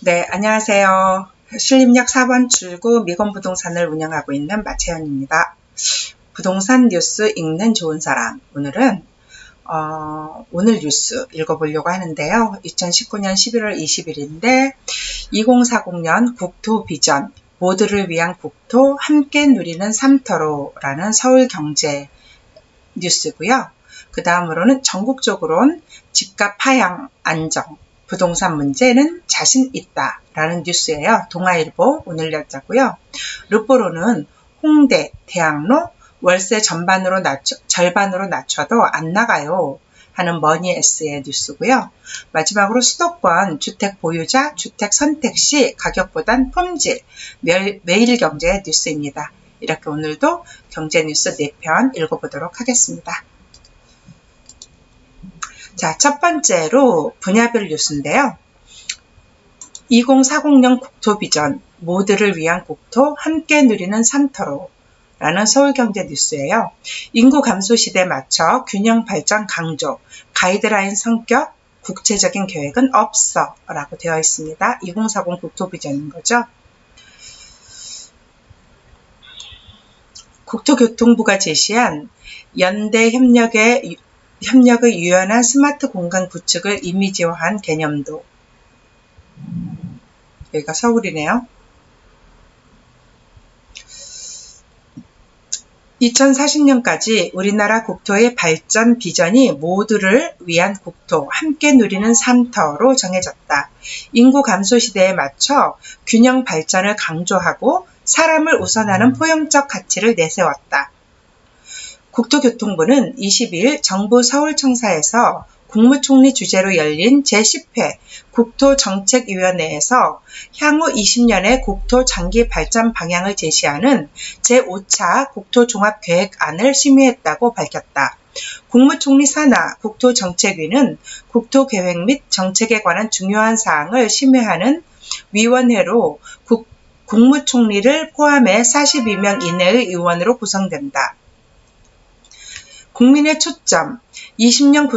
네, 안녕하세요. 신림역 4번 출구 미건부동산을 운영하고 있는 마채연입니다. 부동산 뉴스 읽는 좋은 사람. 오늘은 오늘 뉴스 읽어보려고 하는데요. 2019년 11월 20일인데 2040년 국토 비전, 모두를 위한 국토 함께 누리는 삼터로라는 서울경제 뉴스고요. 그 다음으로는 전국적으로는 집값 하향 안정, 부동산 문제는 자신 있다 라는 뉴스예요. 동아일보 오늘 여자고요. 르포로는 홍대, 대학로 월세 절반으로 낮춰도 안 나가요 하는 머니S의 뉴스고요. 마지막으로 수도권 주택 보유자 주택 선택 시 가격보단 품질, 매일경제 뉴스입니다. 이렇게 오늘도 경제 뉴스 4편 읽어보도록 하겠습니다. 자, 첫 번째로 분야별 뉴스인데요. 2040년 국토 비전, 모두를 위한 국토 함께 누리는 삼터로 라는 서울경제 뉴스예요. 인구 감소 시대에 맞춰 균형 발전 강조, 가이드라인 성격, 구체적인 계획은 없어 라고 되어 있습니다. 2040 국토 비전인 거죠. 국토교통부가 제시한 연대 협력의 유연한 스마트 공간 구축을 이미지화한 개념도. 여기가 서울이네요. 2040년까지 우리나라 국토의 발전 비전이 모두를 위한 국토, 함께 누리는 삼터로 정해졌다. 인구 감소 시대에 맞춰 균형 발전을 강조하고 사람을 우선하는 포용적 가치를 내세웠다. 국토교통부는 20일 정부 서울청사에서 국무총리 주재로 열린 제10회 국토정책위원회에서 향후 20년의 국토 장기 발전 방향을 제시하는 제5차 국토종합계획안을 심의했다고 밝혔다. 국무총리 산하 국토정책위는 국토계획 및 정책에 관한 중요한 사항을 심의하는 위원회로 국무총리를 포함해 42명 이내의 의원으로 구성된다. 국민의 초점, 20년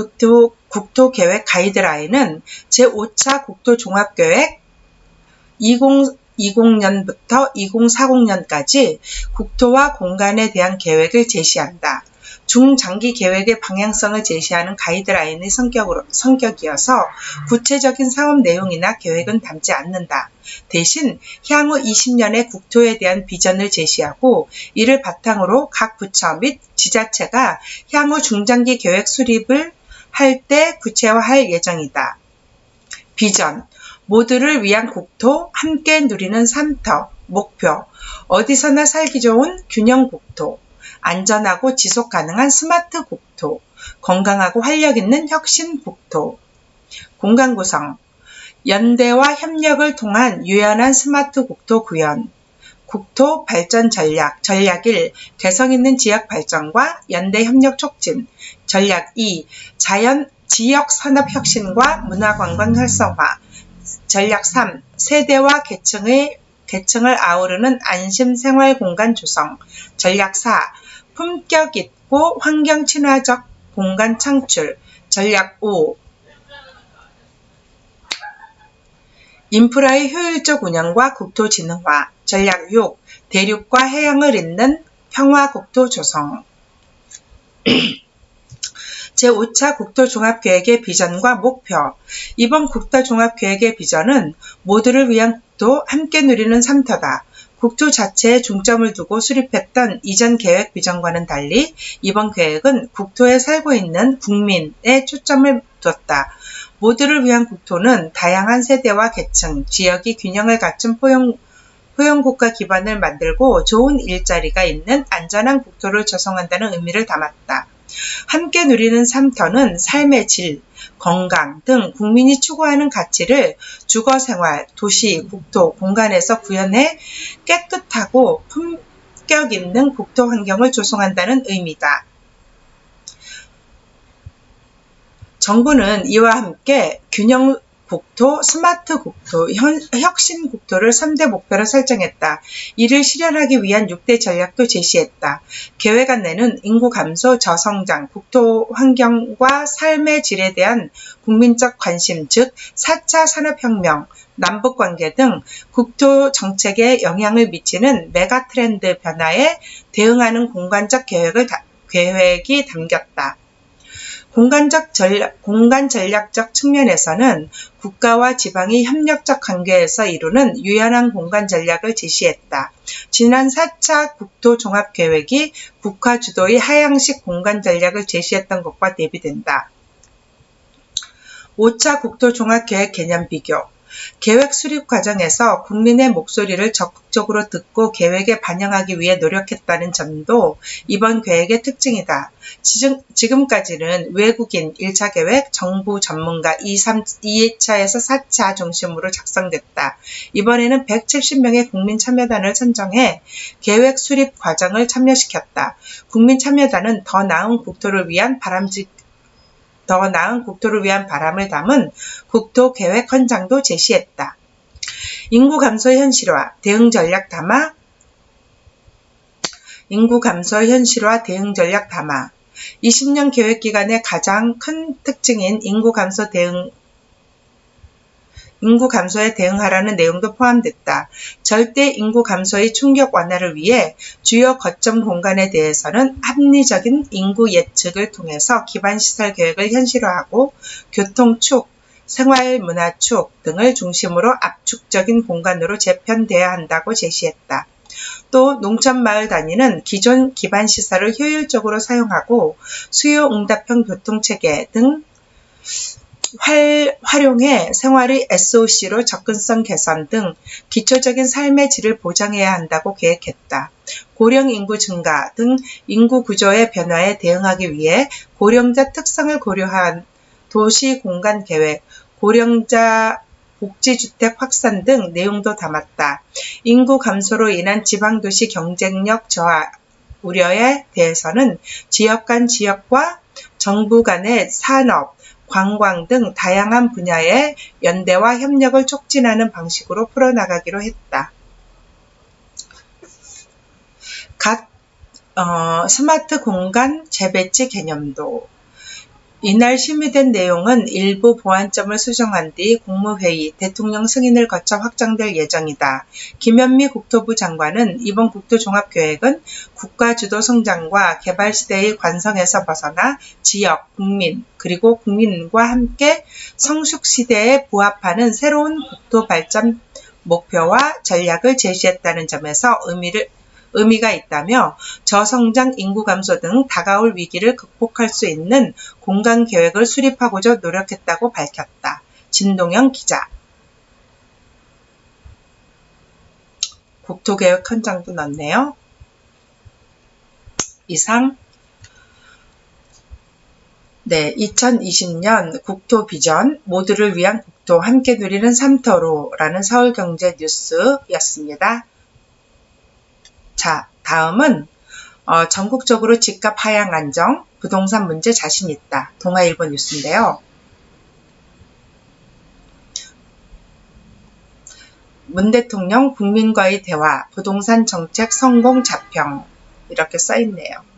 국토계획 가이드라인은 제5차 국토종합계획 2020년부터 2040년까지 국토와 공간에 대한 계획을 제시한다. 중장기 계획의 방향성을 제시하는 가이드라인의 성격이어서 구체적인 사업 내용이나 계획은 담지 않는다. 대신 향후 20년의 국토에 대한 비전을 제시하고 이를 바탕으로 각 부처 및 지자체가 향후 중장기 계획 수립을 할 때 구체화할 예정이다. 비전, 모두를 위한 국토, 함께 누리는 삼터, 목표, 어디서나 살기 좋은 균형 국토, 안전하고 지속 가능한 스마트 국토, 건강하고 활력 있는 혁신 국토. 공간 구성, 연대와 협력을 통한 유연한 스마트 국토 구현, 국토 발전 전략, 전략 1, 개성 있는 지역 발전과 연대 협력 촉진, 전략 2, 지역 산업 혁신과 문화관광 활성화, 전략 3, 세대와 계층을 아우르는 안심 생활 공간 조성, 전략 4, 품격 있고 환경 친화적 공간 창출, 전략 5, 인프라의 효율적 운영과 국토 진흥화, 전략 6, 대륙과 해양을 잇는 평화 국토 조성. 제5차 국토종합계획의 비전과 목표. 이번 국토종합계획의 비전은 모두를 위한 국토, 함께 누리는 삼터다. 국토 자체에 중점을 두고 수립했던 이전 계획 비전과는 달리 이번 계획은 국토에 살고 있는 국민에 초점을 뒀다. 모두를 위한 국토는 다양한 세대와 계층, 지역이 균형을 갖춘 포용국가 기반을 만들고 좋은 일자리가 있는 안전한 국토를 조성한다는 의미를 담았다. 함께 누리는 삼터는 삶의 질, 건강 등 국민이 추구하는 가치를 주거생활, 도시, 국토, 공간에서 구현해 깨끗하고 품격 있는 국토 환경을 조성한다는 의미다. 정부는 이와 함께 균형 국토, 스마트 국토, 혁신 국토를 3대 목표로 설정했다. 이를 실현하기 위한 6대 전략도 제시했다. 계획 안내는 인구 감소, 저성장, 국토 환경과 삶의 질에 대한 국민적 관심, 즉 4차 산업혁명, 남북관계 등 국토 정책에 영향을 미치는 메가트렌드 변화에 대응하는 계획이 담겼다. 공간 전략적 측면에서는 국가와 지방이 협력적 관계에서 이루는 유연한 공간 전략을 제시했다. 지난 4차 국토종합계획이 국가 주도의 하향식 공간 전략을 제시했던 것과 대비된다. 5차 국토종합계획 개념 비교. 계획 수립 과정에서 국민의 목소리를 적극적으로 듣고 계획에 반영하기 위해 노력했다는 점도 이번 계획의 특징이다. 지금까지는 외국인 1차 계획, 정부 전문가 2차에서 4차 중심으로 작성됐다. 이번에는 170명의 국민 참여단을 선정해 계획 수립 과정을 참여시켰다. 국민 참여단은 더 나은 국토를 위한 바람을 담은 국토계획 헌장도 제시했다. 인구 감소 현실화, 대응 전략 담아 20년 계획 기간의 가장 큰 특징인 인구 감소에 대응하라는 내용도 포함됐다. 절대 인구 감소의 충격 완화를 위해 주요 거점 공간에 대해서는 합리적인 인구 예측을 통해서 기반시설 계획을 현실화하고 교통축, 생활문화축 등을 중심으로 압축적인 공간으로 재편돼야 한다고 제시했다. 또 농촌마을 단위는 기존 기반시설을 효율적으로 사용하고 수요응답형 교통체계 등 활용해 생활의 SOC로 접근성 개선 등 기초적인 삶의 질을 보장해야 한다고 계획했다. 고령 인구 증가 등 인구 구조의 변화에 대응하기 위해 고령자 특성을 고려한 도시 공간 계획, 고령자 복지주택 확산 등 내용도 담았다. 인구 감소로 인한 지방도시 경쟁력 저하 우려에 대해서는 지역 간 지역과 정부 간의 산업, 관광 등 다양한 분야의 연대와 협력을 촉진하는 방식으로 풀어나가기로 했다. 스마트 공간 재배치 개념도 이날 심의된 내용은 일부 보완점을 수정한 뒤 국무회의, 대통령 승인을 거쳐 확정될 예정이다. 김현미 국토부 장관은 이번 국토종합계획은 국가주도 성장과 개발시대의 관성에서 벗어나 지역, 국민, 그리고 국민과 함께 성숙시대에 부합하는 새로운 국토 발전 목표와 전략을 제시했다는 점에서 의미가 있다며 저성장 인구 감소 등 다가올 위기를 극복할 수 있는 공간 계획을 수립하고자 노력했다고 밝혔다. 진동영 기자. 국토계획 헌장도 넣네요. 이상 2020년 국토 비전 모두를 위한 국토 함께 누리는 삼터로라는 서울경제 뉴스였습니다. 자, 다음은 전국적으로 집값 하향 안정, 부동산 문제 자신 있다. 동아일보 뉴스인데요. 문 대통령 국민과의 대화, 부동산 정책 성공 자평 이렇게 써있네요.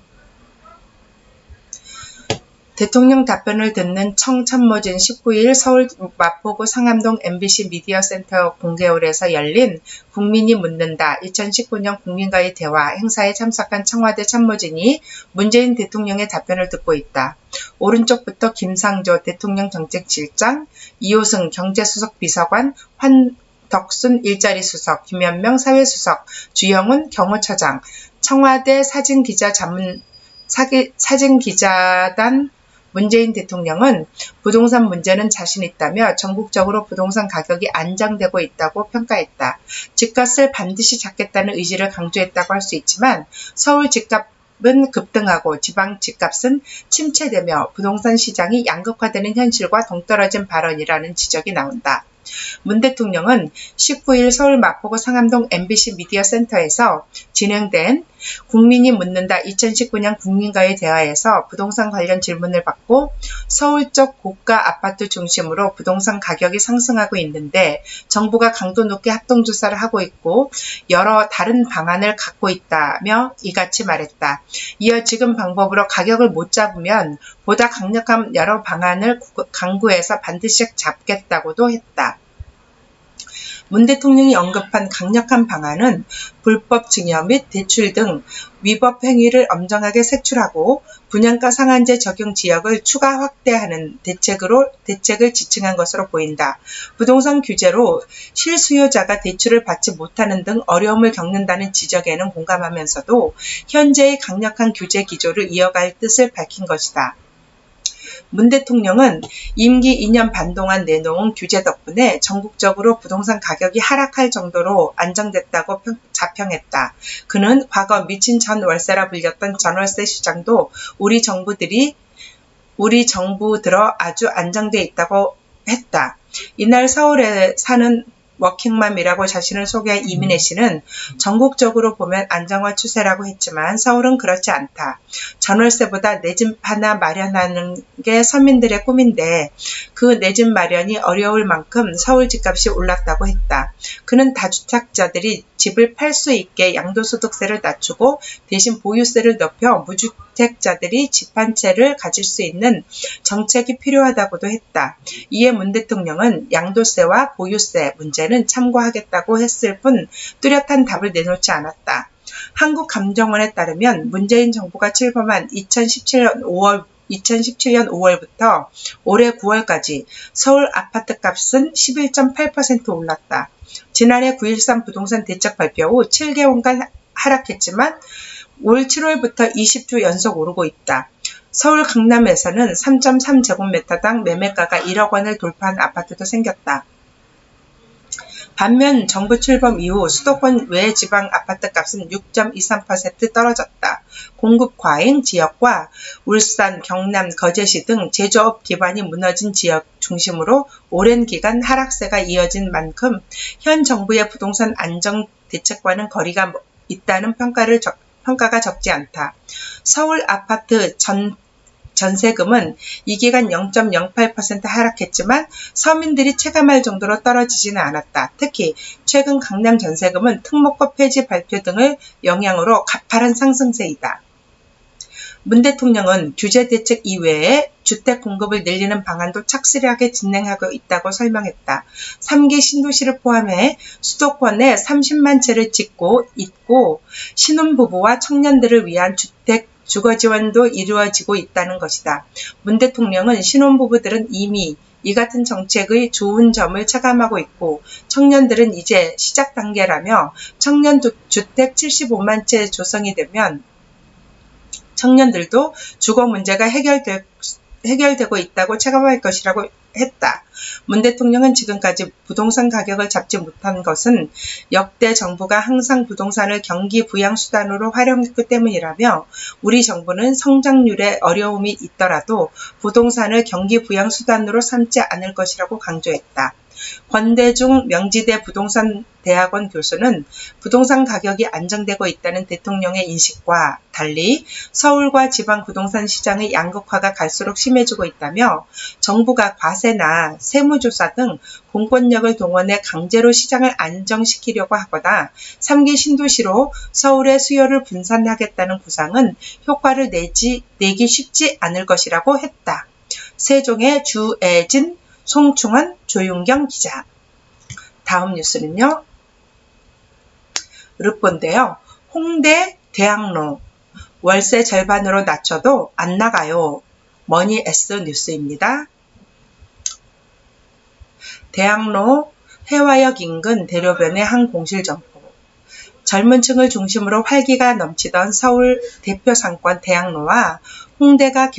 대통령 답변을 듣는 청참모진 19일 서울 마포구 상암동 MBC 미디어센터 공개홀에서 열린 국민이 묻는다 2019년 국민과의 대화 행사에 참석한 청와대 참모진이 문재인 대통령의 답변을 듣고 있다. 오른쪽부터 김상조 대통령 정책실장, 이호승 경제수석 비서관, 환덕순 일자리 수석, 김현명 사회수석, 주영훈 경호처장, 청와대 사진기자단 문재인 대통령은 부동산 문제는 자신 있다며 전국적으로 부동산 가격이 안정되고 있다고 평가했다. 집값을 반드시 잡겠다는 의지를 강조했다고 할 수 있지만 서울 집값은 급등하고 지방 집값은 침체되며 부동산 시장이 양극화되는 현실과 동떨어진 발언이라는 지적이 나온다. 문 대통령은 19일 서울 마포구 상암동 MBC 미디어센터에서 진행된 국민이 묻는다 2019년 국민과의 대화에서 부동산 관련 질문을 받고 서울적 고가 아파트 중심으로 부동산 가격이 상승하고 있는데 정부가 강도 높게 합동조사를 하고 있고 여러 다른 방안을 갖고 있다며 이같이 말했다. 이어 지금 방법으로 가격을 못 잡으면 보다 강력한 여러 방안을 강구해서 반드시 잡겠다고도 했다. 문 대통령이 언급한 강력한 방안은 불법 증여 및 대출 등 위법 행위를 엄정하게 색출하고 분양가 상한제 적용 지역을 추가 확대하는 대책을 지칭한 것으로 보인다. 부동산 규제로 실수요자가 대출을 받지 못하는 등 어려움을 겪는다는 지적에는 공감하면서도 현재의 강력한 규제 기조를 이어갈 뜻을 밝힌 것이다. 문 대통령은 임기 2년 반 동안 내놓은 규제 덕분에 전국적으로 부동산 가격이 하락할 정도로 안정됐다고 자평했다. 그는 과거 미친 전월세라 불렸던 전월세 시장도 우리 정부 들어 아주 안정돼 있다고 했다. 이날 서울에 사는 워킹맘이라고 자신을 소개한 이민혜 씨는 전국적으로 보면 안정화 추세라고 했지만 서울은 그렇지 않다. 전월세보다 내 집 하나 마련하는 게 서민들의 꿈인데 그 내 집 마련이 어려울 만큼 서울 집값이 올랐다고 했다. 그는 다주택자들이 집을 팔 수 있게 양도소득세를 낮추고 대신 보유세를 높여 무주택자들이 집 한 채를 가질 수 있는 정책이 필요하다고도 했다. 이에 문 대통령은 양도세와 보유세 문제는 참고하겠다고 했을 뿐 뚜렷한 답을 내놓지 않았다. 한국감정원에 따르면 문재인 정부가 출범한 2017년 5월부터 올해 9월까지 서울 아파트값은 11.8% 올랐다. 지난해 9.13 부동산 대책 발표 후 7개월간 하락했지만 올 7월부터 20주 연속 오르고 있다. 서울 강남에서는 3.3제곱미터당 매매가가 1억 원을 돌파한 아파트도 생겼다. 반면 정부 출범 이후 수도권 외 지방 아파트값은 6.23% 떨어졌다. 공급 과잉 지역과 울산, 경남, 거제시 등 제조업 기반이 무너진 지역 중심으로 오랜 기간 하락세가 이어진 만큼 현 정부의 부동산 안정 대책과는 거리가 있다는 평가가 적지 않다. 서울 아파트 전세금은 이 기간 0.08% 하락했지만 서민들이 체감할 정도로 떨어지지는 않았다. 특히 최근 강남 전세금은 특목고 폐지 발표 등을 영향으로 가파른 상승세이다. 문 대통령은 규제 대책 이외에 주택 공급을 늘리는 방안도 착실하게 진행하고 있다고 설명했다. 3기 신도시를 포함해 수도권에 30만 채를 짓고 있고 신혼부부와 청년들을 위한 주거 지원도 이루어지고 있다는 것이다. 문 대통령은 신혼부부들은 이미 이 같은 정책의 좋은 점을 체감하고 있고 청년들은 이제 시작 단계라며 청년 주택 75만 채 조성이 되면 청년들도 주거 문제가 해결되고 있다고 체감할 것이라고 했다. 문 대통령은 지금까지 부동산 가격을 잡지 못한 것은 역대 정부가 항상 부동산을 경기 부양 수단으로 활용했기 때문이라며 우리 정부는 성장률에 어려움이 있더라도 부동산을 경기 부양 수단으로 삼지 않을 것이라고 강조했다. 권대중 명지대 부동산대학원 교수는 부동산 가격이 안정되고 있다는 대통령의 인식과 달리 서울과 지방 부동산 시장의 양극화가 갈수록 심해지고 있다며 정부가 과세나 세무조사 등 공권력을 동원해 강제로 시장을 안정시키려고 하거나 3기 신도시로 서울의 수요를 분산하겠다는 구상은 효과를 내기 쉽지 않을 것이라고 했다. 세종의 주애진, 송충원, 조윤경 기자. 다음 뉴스는요. 르폰데요. 홍대, 대학로 월세 절반으로 낮춰도 안 나가요. 머니S 뉴스입니다. 대학로 해화역 인근 대로변의 한 공실점포. 젊은 층을 중심으로 활기가 넘치던 서울 대표 상권 대학로와 홍대가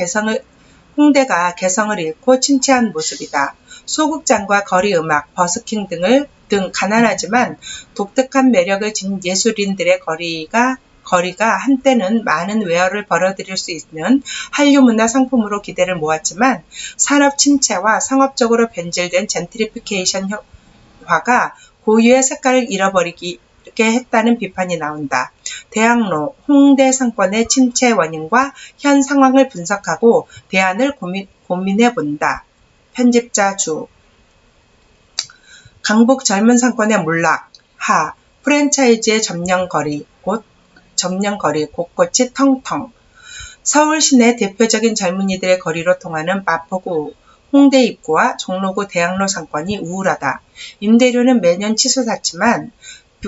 개성을 잃고 침체한 모습이다. 소극장과 거리음악, 버스킹 등 가난하지만 독특한 매력을 지닌 예술인들의 거리가 한때는 많은 웨어를 벌어들일 수 있는 한류 문화 상품으로 기대를 모았지만 산업 침체와 상업적으로 변질된 젠트리피케이션 화가 고유의 색깔을 잃어버리게 했다는 비판이 나온다. 대학로, 홍대 상권의 침체 원인과 현 상황을 분석하고 대안을 고민해본다. 편집자 주. 강북 젊은 상권의 몰락. 하. 프랜차이즈의 점령거리 곳곳이 텅텅. 서울 시내 대표적인 젊은이들의 거리로 통하는 마포구 홍대 입구와 종로구 대학로 상권이 우울하다. 임대료는 매년 치솟았지만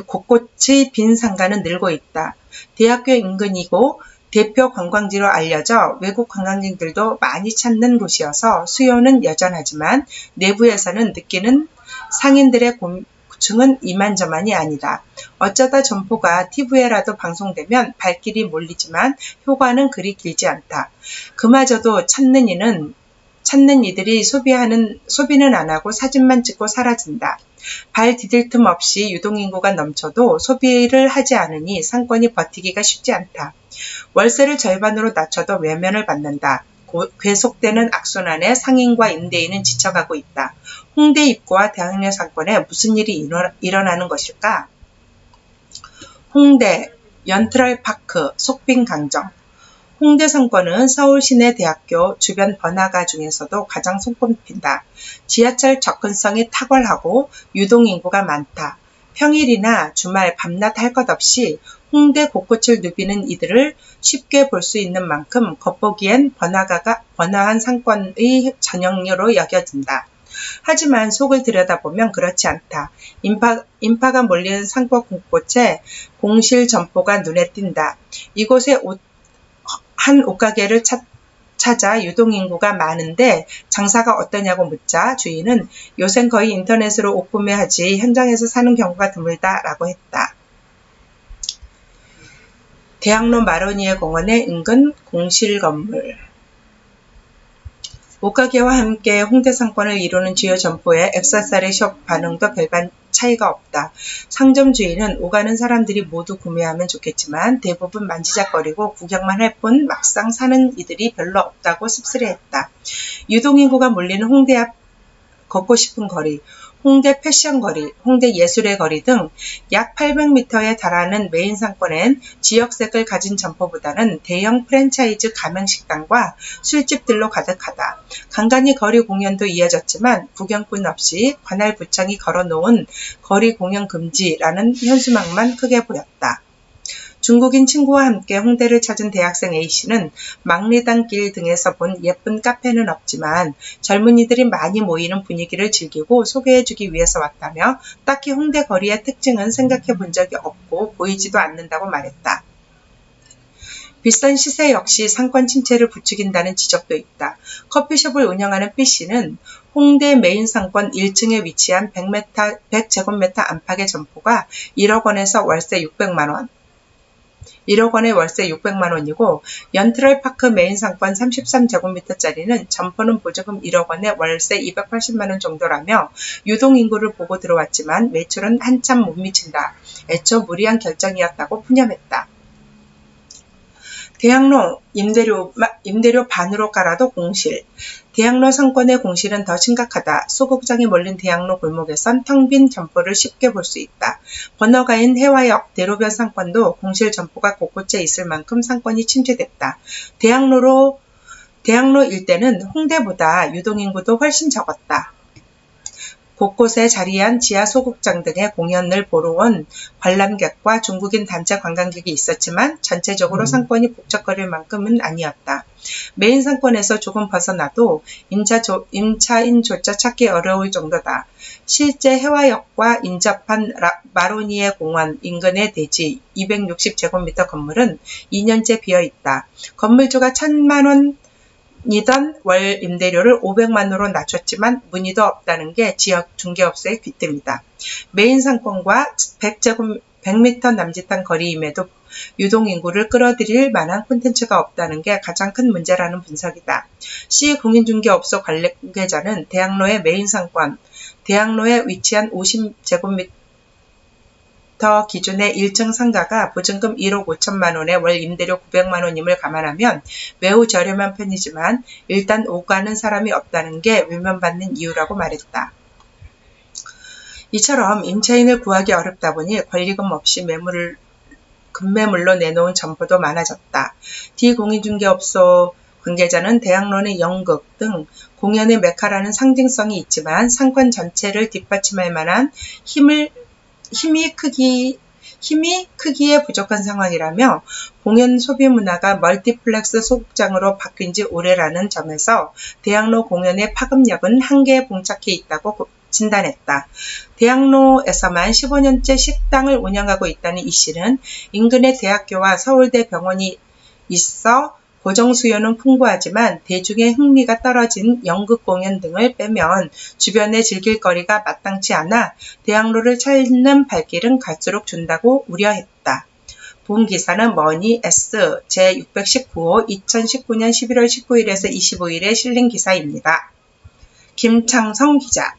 곳곳의 빈 상가는 늘고 있다. 대학교 인근이고 대표 관광지로 알려져 외국 관광객들도 많이 찾는 곳이어서 수요는 여전하지만 내부에서는 느끼는 상인들의 고충은 이만저만이 아니다. 어쩌다 점포가 TV에라도 방송되면 발길이 몰리지만 효과는 그리 길지 않다. 그마저도 찾는 이들이 소비는 안 하고 사진만 찍고 사라진다. 발 디딜 틈 없이 유동인구가 넘쳐도 소비를 하지 않으니 상권이 버티기가 쉽지 않다. 월세를 절반으로 낮춰도 외면을 받는다. 계속되는 악순환에 상인과 임대인은 지쳐가고 있다. 홍대 입구와 대학로 상권에 무슨 일이 일어나는 것일까? 홍대, 연트럴파크, 속빈강정. 홍대 상권은 서울 시내대학교 주변 번화가 중에서도 가장 손꼽힌다. 지하철 접근성이 탁월하고 유동인구가 많다. 평일이나 주말, 밤낮 할 것 없이 홍대 곳곳을 누비는 이들을 쉽게 볼 수 있는 만큼 겉보기엔 번화한 상권의 전형으로 여겨진다. 하지만 속을 들여다보면 그렇지 않다. 인파가 몰리는 상권 곳곳에 공실 점포가 눈에 띈다. 이곳에 한 옷가게를 찾아 유동인구가 많은데 장사가 어떠냐고 묻자 주인은 요샌 거의 인터넷으로 옷 구매하지 현장에서 사는 경우가 드물다 라고 했다. 대학로 마로니에 공원의 인근 공실 건물. 옷가게와 함께 홍대 상권을 이루는 주요 점포의 액세서리 숍 반응도 별반 차이가 없다. 상점 주인은 오가는 사람들이 모두 구매하면 좋겠지만 대부분 만지작거리고 구경만 할 뿐 막상 사는 이들이 별로 없다고 씁쓸해했다. 유동인구가 몰리는 홍대 앞 걷고 싶은 거리, 홍대 패션 거리, 홍대 예술의 거리 등 약 800m에 달하는 메인 상권엔 지역색을 가진 점포보다는 대형 프랜차이즈 가맹식당과 술집들로 가득하다. 간간히 거리 공연도 이어졌지만 구경꾼 없이 관할구청이 걸어놓은 거리 공연 금지라는 현수막만 크게 보였다. 중국인 친구와 함께 홍대를 찾은 대학생 A씨는 망리단길 등에서 본 예쁜 카페는 없지만 젊은이들이 많이 모이는 분위기를 즐기고 소개해주기 위해서 왔다며 딱히 홍대 거리의 특징은 생각해 본 적이 없고 보이지도 않는다고 말했다. 비싼 시세 역시 상권 침체를 부추긴다는 지적도 있다. 커피숍을 운영하는 B씨는 홍대 메인 상권 1층에 위치한 100제곱미터 안팎의 점포가 1억 원에서 월세 600만 원, 1억 원의 월세 600만 원이고 연트럴파크 메인 상권 33제곱미터짜리는 점포는 보조금 1억 원에 월세 280만 원 정도라며 유동인구를 보고 들어왔지만 매출은 한참 못 미친다. 애초 무리한 결정이었다고 푸념했다. 대학로 임대료 반으로 깔아도 공실. 대학로 상권의 공실은 더 심각하다. 소극장이 몰린 대학로 골목에선 텅 빈 점포를 쉽게 볼 수 있다. 번화가인 해화역, 대로변 상권도 공실 점포가 곳곳에 있을 만큼 상권이 침체됐다. 대학로 일대는 홍대보다 유동인구도 훨씬 적었다. 곳곳에 자리한 지하 소극장 등의 공연을 보러 온 관람객과 중국인 단체 관광객이 있었지만 전체적으로 상권이 북적거릴 만큼은 아니었다. 메인 상권에서 조금 벗어나도 임차인조차 찾기 어려울 정도다. 실제 해화역과 인접한 마로니에 공원 인근의 대지 260제곱미터 건물은 2년째 비어있다. 건물주가 1,000만 원 이던 월 임대료를 500만원으로 낮췄지만 문의도 없다는 게 지역 중개업소의 귀뜸이다. 메인 상권과 100m 남짓한 거리임에도 유동인구를 끌어들일 만한 콘텐츠가 없다는 게 가장 큰 문제라는 분석이다. 시 공인중개업소 관계자는 대학로의 메인 상권, 대학로에 위치한 50제곱미터 기준의 1층 상가가 보증금 1억 5천만 원에 월 임대료 900만 원임을 감안하면 매우 저렴한 편이지만 일단 오가는 사람이 없다는 게 외면받는 이유라고 말했다. 이처럼 임차인을 구하기 어렵다 보니 권리금 없이 급매물로 내놓은 점포도 많아졌다. D 공인중개업소 관계자는 대학로는 연극 등 공연의 메카라는 상징성이 있지만 상권 전체를 뒷받침할 만한 힘이 힘이 크기에 부족한 상황이라며 공연 소비 문화가 멀티플렉스 소극장으로 바뀐 지 오래라는 점에서 대학로 공연의 파급력은 한계에 봉착해 있다고 진단했다. 대학로에서만 15년째 식당을 운영하고 있다는 이 씨는 인근의 대학교와 서울대 병원이 있어 고정 수요는 풍부하지만 대중의 흥미가 떨어진 연극 공연 등을 빼면 주변에 즐길 거리가 마땅치 않아 대학로를 찾는 발길은 갈수록 준다고 우려했다. 본 기사는 머니 S 제619호 2019년 11월 19일에서 25일에 실린 기사입니다. 김창성 기자.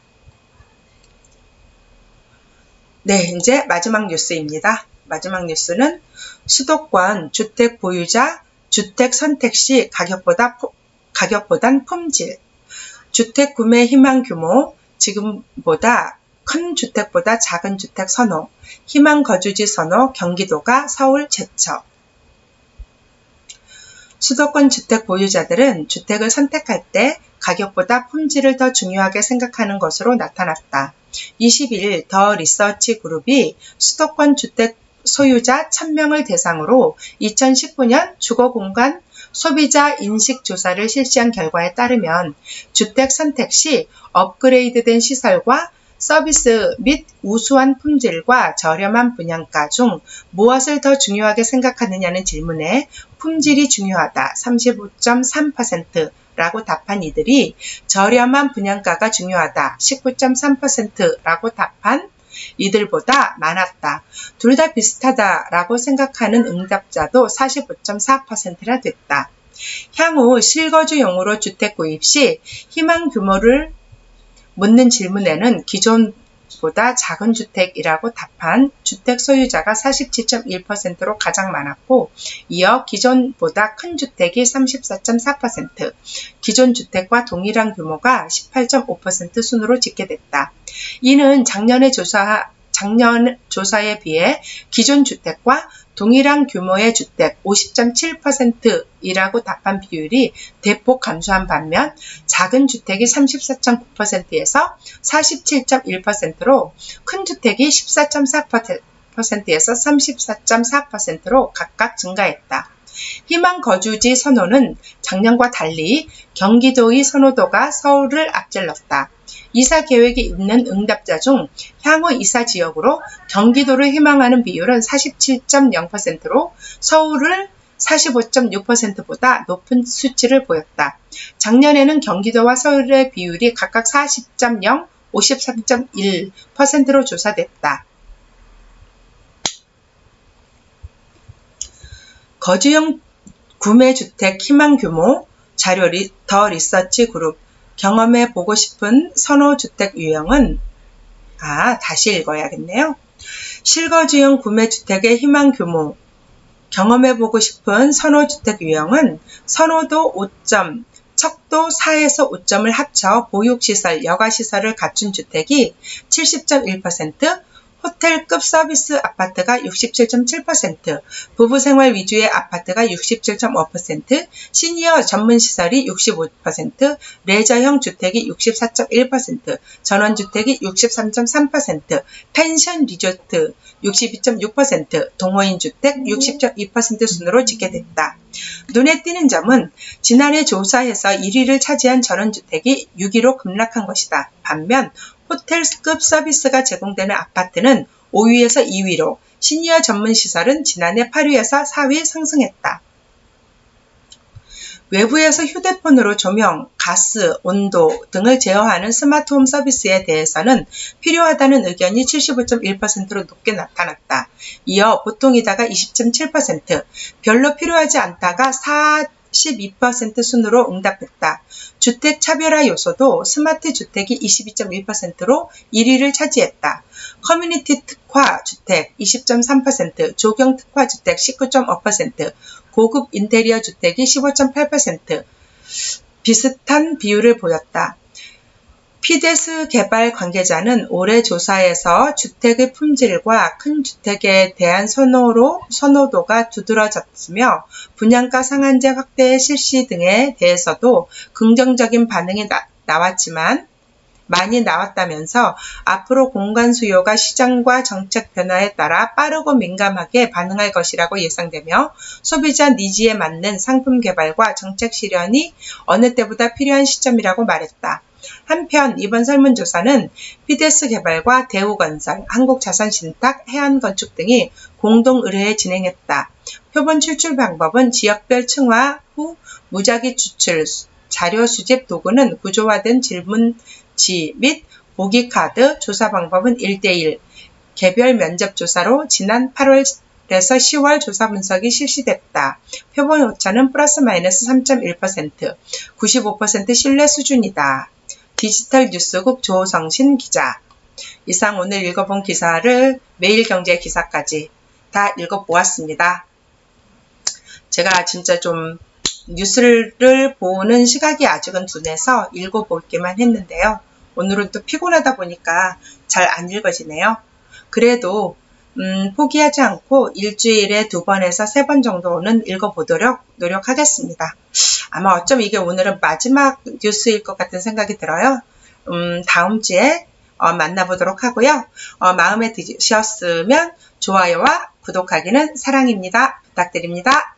네, 이제 마지막 뉴스입니다. 마지막 뉴스는 수도권 주택 보유자 주택 선택 시 가격보단 품질, 주택 구매 희망 규모, 지금보다 큰 주택보다 작은 주택 선호, 희망 거주지 선호, 경기도가 서울 제쳐. 수도권 주택 보유자들은 주택을 선택할 때 가격보다 품질을 더 중요하게 생각하는 것으로 나타났다. 20일 더 리서치 그룹이 수도권 주택 소유자 1000명을 대상으로 2019년 주거공간 소비자 인식조사를 실시한 결과에 따르면 주택 선택 시 업그레이드된 시설과 서비스 및 우수한 품질과 저렴한 분양가 중 무엇을 더 중요하게 생각하느냐는 질문에 품질이 중요하다 35.3%라고 답한 이들이 저렴한 분양가가 중요하다 19.3%라고 답한 이들보다 많았다. 둘 다 비슷하다라고 생각하는 응답자도 45.4%나 됐다. 향후 실거주용으로 주택 구입 시 희망 규모를 묻는 질문에는 기존보다 작은 주택이라고 답한 주택 소유자가 47.1%로 가장 많았고, 이어 기존보다 큰 주택이 34.4%, 기존 주택과 동일한 규모가 18.5% 순으로 집계됐다. 이는 작년 조사에 비해 기존 주택과 동일한 규모의 주택 50.7%이라고 답한 비율이 대폭 감소한 반면 작은 주택이 34.9%에서 47.1%로 큰 주택이 14.4%에서 34.4%로 각각 증가했다. 희망 거주지 선호는 작년과 달리 경기도의 선호도가 서울을 앞질렀다. 이사 계획이 있는 응답자 중 향후 이사 지역으로 경기도를 희망하는 비율은 47.0%로 서울을 45.6%보다 높은 수치를 보였다. 작년에는 경기도와 서울의 비율이 각각 40.0, 53.1%로 조사됐다. 거주용 구매주택 희망 규모 자료 더 리서치 그룹 경험해보고 싶은 선호주택 유형은 다시 읽어야겠네요. 실거주용 구매주택의 희망 규모 경험해보고 싶은 선호주택 유형은 선호도 5점, 척도 4에서 5점을 합쳐 보육시설, 여가시설을 갖춘 주택이 70.1%, 호텔급 서비스 아파트가 67.7%, 부부생활 위주의 아파트가 67.5%, 시니어 전문시설이 65%, 레저형 주택이 64.1%, 전원주택이 63.3%, 펜션 리조트 62.6%, 동호인 주택 60.2% 순으로 집계됐다. 눈에 띄는 점은 지난해 조사에서 1위를 차지한 전원주택이 6위로 급락한 것이다. 반면 호텔급 서비스가 제공되는 아파트는 5위에서 2위로, 시니어 전문시설은 지난해 8위에서 4위 상승했다. 외부에서 휴대폰으로 조명, 가스, 온도 등을 제어하는 스마트홈 서비스에 대해서는 필요하다는 의견이 75.1%로 높게 나타났다. 이어 보통이다가 20.7%, 별로 필요하지 않다가 12% 순으로 응답했다. 주택 차별화 요소도 스마트 주택이 22.1%로 1위를 차지했다. 커뮤니티 특화 주택 20.3%, 조경 특화 주택 19.5%, 고급 인테리어 주택이 15.8% 비슷한 비율을 보였다. 피데스 개발 관계자는 올해 조사에서 주택의 품질과 큰 주택에 대한 선호도가 두드러졌으며 분양가 상한제 확대 실시 등에 대해서도 긍정적인 반응이 나왔지만 많이 나왔다면서 앞으로 공간 수요가 시장과 정책 변화에 따라 빠르고 민감하게 반응할 것이라고 예상되며 소비자 니즈에 맞는 상품 개발과 정책 실현이 어느 때보다 필요한 시점이라고 말했다. 한편 이번 설문조사는 PDS 개발과 대우건설, 한국자산신탁, 해안건축 등이 공동 의뢰해 진행했다. 표본 출출 방법은 지역별 층화 후 무작위 추출, 자료 수집 도구는 구조화된 질문지 및 보기카드, 조사 방법은 1대1, 개별 면접 조사로 지난 8월에서 10월 조사 분석이 실시됐다. 표본 오차는 플러스 마이너스 3.1%, 95% 신뢰 수준이다. 디지털 뉴스국 조성신 기자. 이상 오늘 읽어본 기사를 매일경제 기사까지 다 읽어보았습니다. 제가 진짜 좀 뉴스를 보는 시각이 아직은 둔해서 읽어볼게만 했는데요. 오늘은 또 피곤하다 보니까 잘 안 읽어지네요. 그래도 포기하지 않고 일주일에 2번에서 3번 정도는 읽어보도록 노력하겠습니다. 아마 어쩜 이게 오늘은 마지막 뉴스일 것 같은 생각이 들어요. 다음 주에 만나보도록 하고요. 마음에 드셨으면 좋아요와 구독하기는 사랑입니다. 부탁드립니다.